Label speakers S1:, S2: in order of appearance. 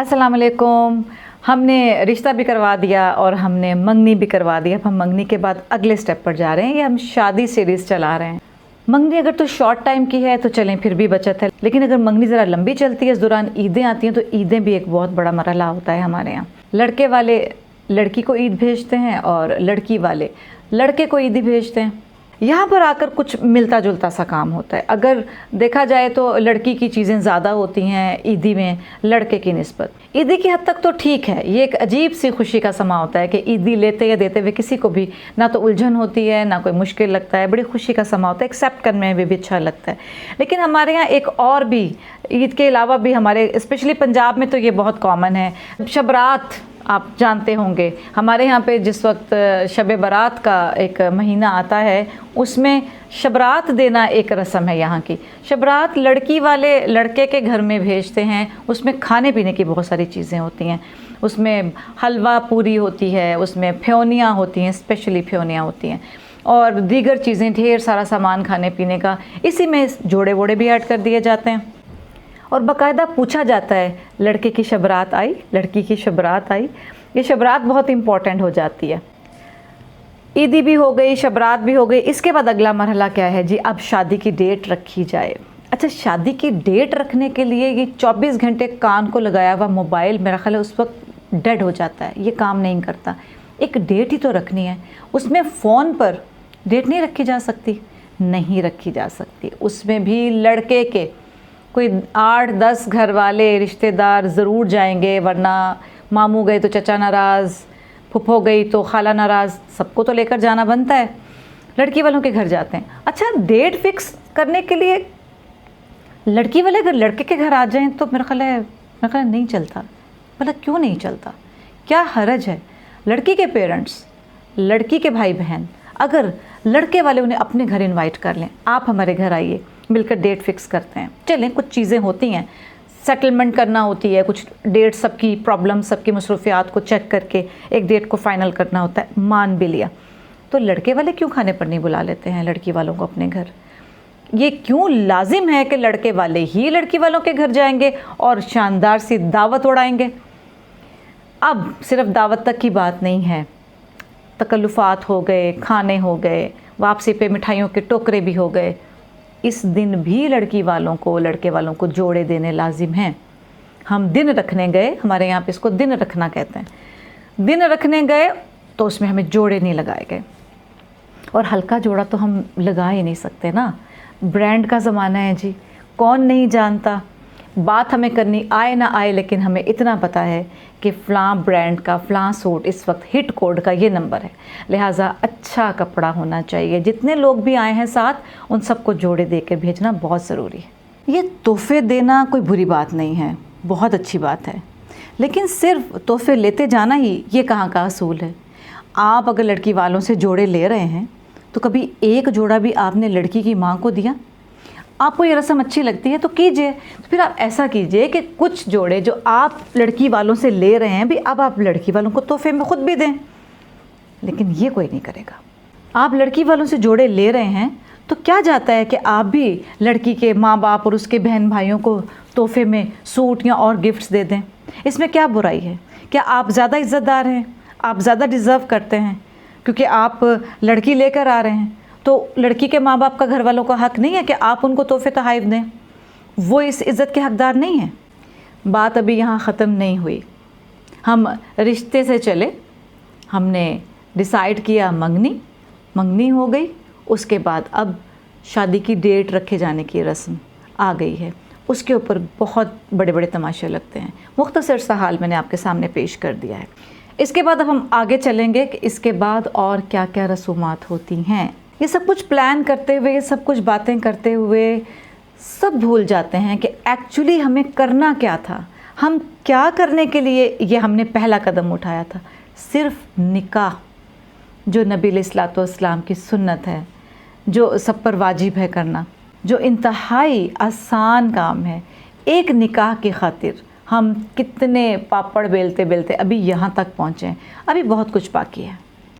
S1: अस्सलाम वालेकुम। हमने रिश्ता भी करवा दिया और हमने मंगनी भी करवा दी। अब हम मंगनी के बाद अगले स्टेप पर जा रहे हैं। ये हम शादी सीरीज़ चला रहे हैं। मंगनी अगर तो शॉर्ट टाइम की है तो चलें, फिर भी बचत है, लेकिन अगर मंगनी ज़रा लंबी चलती है, इस दौरान ईदें आती हैं, तो ईदें भी एक बहुत बड़ा मरहला होता है हमारे यहाँ। लड़के वाले लड़की को ईद भेजते हैं और लड़की वाले लड़के को ईद भेजते हैं। यहाँ पर आकर कुछ मिलता जुलता सा काम होता है। अगर देखा जाए तो लड़की की चीज़ें ज़्यादा होती हैं ईदी में लड़के की निस्बत। ईदी की हद तक तो ठीक है, ये एक अजीब सी खुशी का समा होता है कि ईदी लेते या देते हुए किसी को भी ना तो उलझन होती है, ना कोई मुश्किल लगता है, बड़ी खुशी का समा होता है, एक्सेप्ट करने में भी अच्छा लगता है। लेकिन हमारे यहाँ एक और भी, ईद के अलावा भी हमारे स्पेशली पंजाब में तो ये बहुत कॉमन है, शब रात। आप जानते होंगे हमारे यहाँ पे जिस वक्त शब बारात का एक महीना आता है, उसमें शबरात देना एक रस्म है यहाँ की। शबरात लड़की वाले लड़के के घर में भेजते हैं। उसमें खाने पीने की बहुत सारी चीज़ें होती हैं। उसमें हलवा पूरी होती है, उसमें फ्योनियाँ होती हैं, स्पेशली फ्योनियाँ होती हैं, और दीगर चीज़ें, ढेर सारा सामान खाने पीने का। इसी में जोड़े वोड़े भी ऐड कर दिए जाते हैं और बाकायदा पूछा जाता है, लड़के की शबरात आई, लड़की की शबरात आई। ये शबरात बहुत इम्पॉर्टेंट हो जाती है। ईदी भी हो गई, शबरात भी हो गई। इसके बाद अगला मरहला क्या है जी? अब शादी की डेट रखी जाए। अच्छा, शादी की डेट रखने के लिए ये 24 घंटे कान को लगाया हुआ मोबाइल मेरा ख्याल है उस वक्त डेड हो जाता है, ये काम नहीं करता। एक डेट ही तो रखनी है। उसमें फ़ोन पर डेट नहीं रखी जा सकती? नहीं रखी जा सकती। उसमें भी लड़के के कोई 8-10 घर वाले रिश्तेदार ज़रूर जाएंगे, वरना मामू गए तो चचा नाराज़, फुफो गई तो खाला नाराज़, सबको तो लेकर जाना बनता है। लड़की वालों के घर जाते हैं। अच्छा, डेट फिक्स करने के लिए लड़की वाले अगर लड़के के घर आ जाएं तो मेरा ख्याल है नहीं चलता। भला क्यों नहीं चलता? क्या हरज है? लड़की के पेरेंट्स, लड़की के भाई बहन अगर लड़के वाले उन्हें अपने घर इनवाइट कर लें, आप हमारे घर आइए, मिलकर डेट फिक्स करते हैं। चलें, कुछ चीज़ें होती हैं, सेटलमेंट करना होती है, कुछ डेट, सबकी प्रॉब्लम, सबकी मसरूफियात को चेक करके एक डेट को फ़ाइनल करना होता है। मान भी लिया, तो लड़के वाले क्यों खाने पर नहीं बुला लेते हैं लड़की वालों को अपने घर? ये क्यों लाजिम है कि लड़के वाले ही लड़की वालों के घर जाएंगे और शानदार सी दावत उड़ाएंगे? अब सिर्फ दावत तक की बात नहीं है, तकल्लुफ़ात हो गए, खाने हो गए, वापसी पे मिठाइयों के टोकरे भी हो गए। इस दिन भी लड़की वालों को, लड़के वालों को जोड़े देने लाजिम हैं। हम दिन रखने गए, हमारे यहाँ पे इसको दिन रखना कहते हैं। दिन रखने गए तो उसमें हमें जोड़े नहीं लगाए गए, और हल्का जोड़ा तो हम लगा ही नहीं सकते ना। ब्रांड का ज़माना है जी, कौन नहीं जानता। बात हमें करनी आए ना आए, लेकिन हमें इतना पता है कि फ़लाँ ब्रांड का फ़लाँ सूट इस वक्त हिट कोड का ये नंबर है, लिहाजा अच्छा कपड़ा होना चाहिए। जितने लोग भी आए हैं साथ, उन सबको जोड़े देकर भेजना बहुत ज़रूरी है। ये तोहफ़े देना कोई बुरी बात नहीं है, बहुत अच्छी बात है, लेकिन सिर्फ तोहफ़े लेते जाना ही ये कहाँ का असूल है? आप अगर लड़की वालों से जोड़े ले रहे हैं तो कभी एक जोड़ा भी आपने लड़की की माँ को दिया? आपको ये रस्म अच्छी लगती है तो कीजिए। तो फिर आप ऐसा कीजिए कि कुछ जोड़े जो आप लड़की वालों से ले रहे हैं भी, अब आप लड़की वालों को तोहफे में ख़ुद भी दें। लेकिन ये कोई नहीं करेगा। आप लड़की वालों से जोड़े ले रहे हैं तो क्या जाता है कि आप भी लड़की के माँ बाप और उसके बहन भाइयों को तोहफे में सूट या और गिफ्ट्स दे दें। इसमें क्या बुराई है? क्या आप ज़्यादा इज़्ज़तदार हैं? आप ज़्यादा डिज़र्व करते हैं क्योंकि आप लड़की लेकर आ रहे हैं? तो लड़की के माँ बाप का घर वालों का हक़ नहीं है कि आप उनको तोहफे तोहफ़ दें? वो इस इज़्ज़त के हक़दार नहीं हैं। बात अभी यहाँ ख़त्म नहीं हुई। हम रिश्ते से चले, हमने डिसाइड किया मंगनी हो गई। उसके बाद अब शादी की डेट रखे जाने की रस्म आ गई है। उसके ऊपर बहुत बड़े बड़े तमाशे लगते हैं। मुख्तसर सा हाल मैंने आपके सामने पेश कर दिया है। इसके बाद अब हम आगे चलेंगे कि इसके बाद और क्या क्या रसूमात होती हैं। ये सब कुछ प्लान करते हुए, ये सब कुछ बातें करते हुए सब भूल जाते हैं कि एक्चुअली हमें करना क्या था, हम क्या करने के लिए ये हमने पहला कदम उठाया था। सिर्फ निकाह, जो नबी अलैहिस्सलातु वस्सलाम की सुन्नत है, जो सब पर वाजिब है करना, जो इंतहाई आसान काम है। एक निकाह की खातिर हम कितने पापड़ बेलते बेलते अभी यहाँ तक पहुँचे हैं। अभी बहुत कुछ बाकी है।